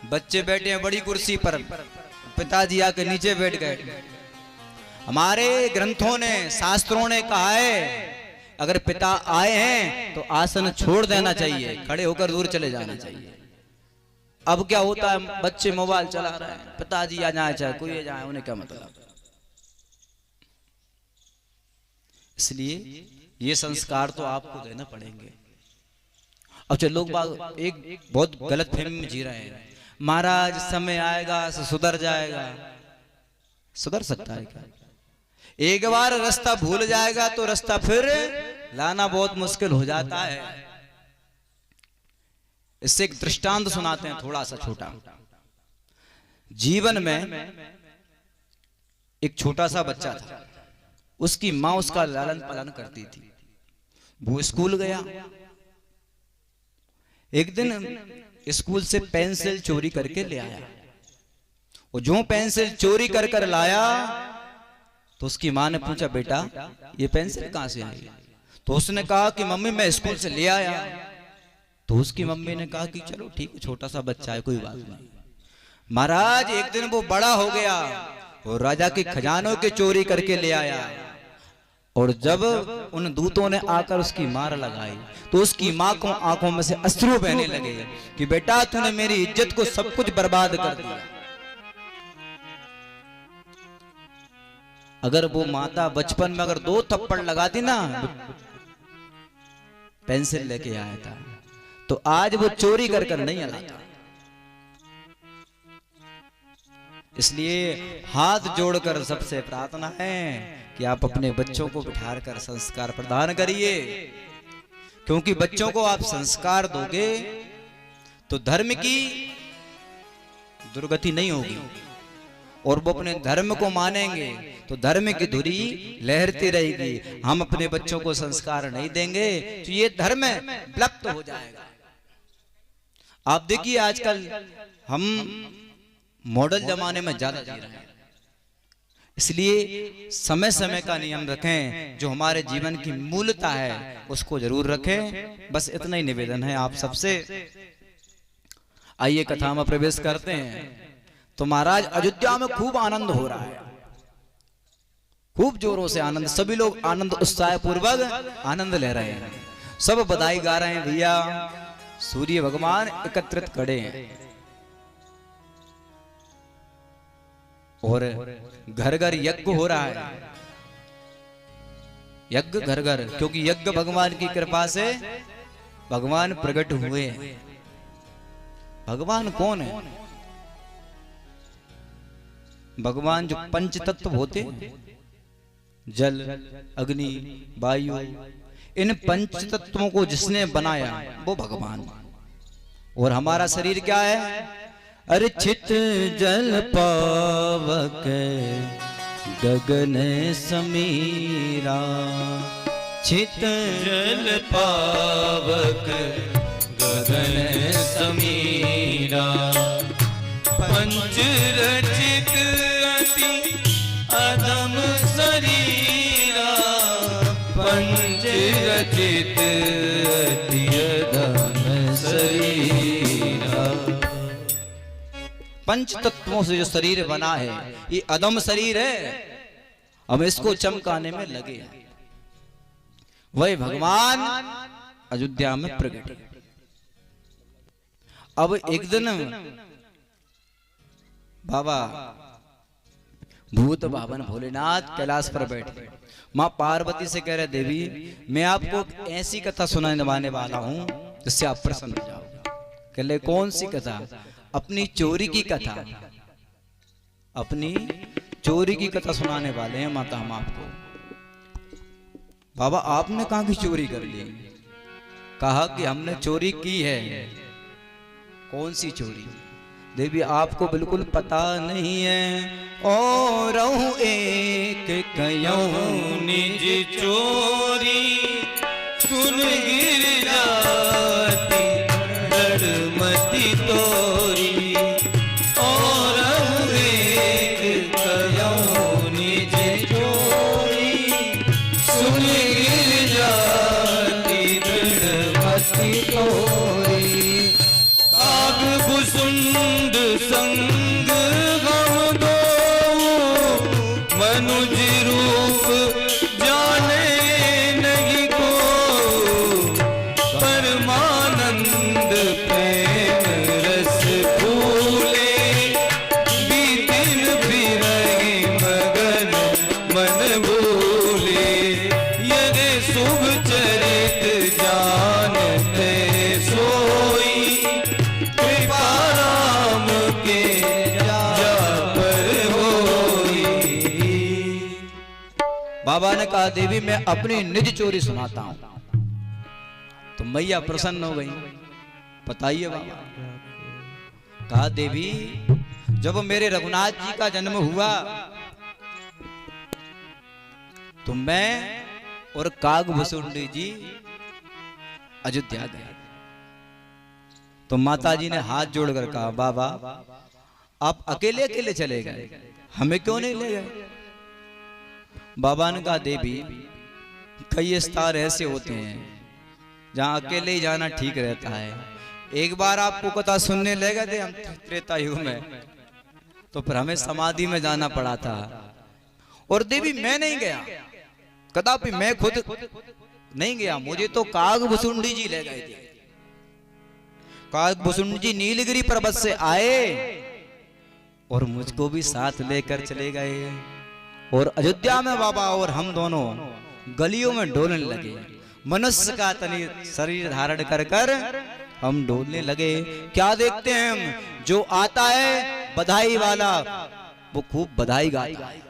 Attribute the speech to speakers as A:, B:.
A: बच्चे बैठे हैं बड़ी कुर्सी पर, पिताजी आके नीचे बैठ गए। हमारे ग्रंथों ने, शास्त्रों ने कहा है अगर पिता आए हैं तो आसन छोड़ देना चाहिए, खड़े होकर दूर चले जाना चाहिए। अब क्या होता है, बच्चे मोबाइल चला रहे हैं, पिताजी आ जाए चाहे कोई आ जाए, उन्हें क्या मतलब। इसलिए ये संस्कार तो आपको देना पड़ेंगे। अब जो लोग बाग एक बहुत गलत फहमी में जी रहे हैं, महाराज समय आएगा सुधर जाएगा। सुधर सकता है क्या? एक बार रास्ता भूल जाएगा तो रास्ता फिर लाना बहुत मुश्किल हो जाता है। इससे एक दृष्टांत सुनाते हैं थोड़ा सा छोटा। जीवन में एक छोटा सा बच्चा था, उसकी माँ उसका लालन पालन करती थी। वो स्कूल गया, एक दिन स्कूल से पेंसिल चोरी करके ले आया। वो जो पेंसिल चोरी कर कर लाया तो उसकी माँ ने पूछा, बेटा ये पेंसिल कहां से आई? तो उसने कहा कि मम्मी मैं स्कूल से ले आया। तो उसकी मम्मी ने कहा कि चलो ठीक है, छोटा सा बच्चा है, कोई बात नहीं। महाराज एक दिन वो बड़ा हो गया और राजा के खजानों के चोरी करके ले आया। और जब उन दूतों ने आकर उसकी मार लगाई तो उसकी माँ को आंखों में से अश्रु बहने लगे कि बेटा तूने मेरी इज्जत को सब कुछ बर्बाद कर दिया। अगर वो माता बचपन में अगर 2 थप्पड़ लगाती ना, पेंसिल लेके आया था, तो आज वो चोरी कर कर नहीं लाता। इसलिए हाथ जोड़कर सबसे प्रार्थना है कि आप अपने बच्चों को बिठाकर संस्कार प्रदान करिए, क्योंकि बच्चों को आप संस्कार दोगे तो धर्म की दुर्गति नहीं होगी और वो अपने धर्म को मानेंगे तो धर्म की धुरी लहरती रहेगी। हम अपने बच्चों को संस्कार नहीं देंगे तो ये धर्म विलुप्त हो जाएगा। आप देखिए आजकल हम मॉडल जमाने में ज्यादा जी रहे हैं, इसलिए समय समय का नियम रखें। जो हमारे जीवन की मूलता है उसको जरूर रखें। बस इतना ही निवेदन है आप सबसे। आइए कथा में प्रवेश करते हैं। तो महाराज अयोध्या में खूब आनंद हो रहा है, खूब जोरों से आनंद, सभी लोग आनंद उत्साह पूर्वक आनंद ले रहे हैं, सब बधाई गा रहे हैं। भैया सूर्य भगवान एकत्रित खड़े हैं और घर घर यज्ञ हो रहा है। यज्ञ घर घर, क्योंकि यज्ञ भगवान की कृपा से भगवान प्रकट हुए हैं। भगवान कौन है? भगवान जो पंच तत्व होते, जल अग्नि वायु, इन पंच तत्वों को जिसने बनाया वो भगवान। और हमारा शरीर क्या है? अरे चित जल पावक गगन समीरा, चित जल पावक गगन समीरा, पंच रचित अति अधम शरीरा, पंच रचित अति अधम शरीरा। पंच तत्वों से जो शरीर बना है ये अधम शरीर है, हम इसको चमकाने में लगे हैं। वही भगवान अयोध्या में प्रकट। अब एक दिन बाबा भूत भावन भोलेनाथ कैलाश पर बैठे, माँ पार्वती से कह रहे, देवी मैं आपको ऐसी कथा सुनाने वाला हूं जिससे आप प्रसन्न हो जाओ। कह ले कौन सी कथा? अपनी चोरी की कथा, अपनी चोरी की कथा सुनाने वाले हैं माता हम आपको। बाबा आपने कहां की चोरी कर ली? कहा कि हमने चोरी की है। कौन सी चोरी? देवी आपको बिल्कुल पता नहीं है। और एक कयूं निज चोरी सुन गिर जाती धर्मति तोरी। और एक कयूं निज चोरी सुन गिर जाती धर्मति तोरी। काग भुसुंड
B: संग हम दो मनुज रूप जाने नहीं को परमानंद प्रेम रस फूले बीतिन बिरहे मगन मन भूले यदि शुभ चरित जानते सोई कृपा राम के जा पर होई।
A: बाबा ने कहा देवी मैं अपनी निज चोरी सुनाता हूं। तो मैया प्रसन्न हो गई। बताइए बाबा। कहा देवी जब मेरे रघुनाथ जी का जन्म हुआ तो मैं और कागभूषुंडी जी अयोध्या गए। तो माता जी ने हाथ जोड़कर कहा बाबा आप अकेले अकेले चले गए, हमें क्यों नहीं ले गए? बाबा ने कहा देवी कई स्थान ऐसे होते हैं जहां अकेले ही जाना ठीक रहता है। एक बार आपको कथा सुनने ले गए थे हम त्रेता युग में, तो फिर हमें समाधि में जाना पड़ा था। और देवी मैं नहीं गया, कदापि मैं खुद नहीं गया, मुझे तो कागभूषुंडी जी ले गए थे। कागभूषुंडी जी नीलगिरी पर्वत से आए और मुझको भी साथ लेकर चले गए। और अयोध्या में बाबा और हम दोनों गलियों में डोलने लगे। मनुष्य का तनी शरीर धारण कर कर हम डोलने लगे। क्या देखते हैं हम, जो आता है बधाई वाला वो खूब बधाई गाता है,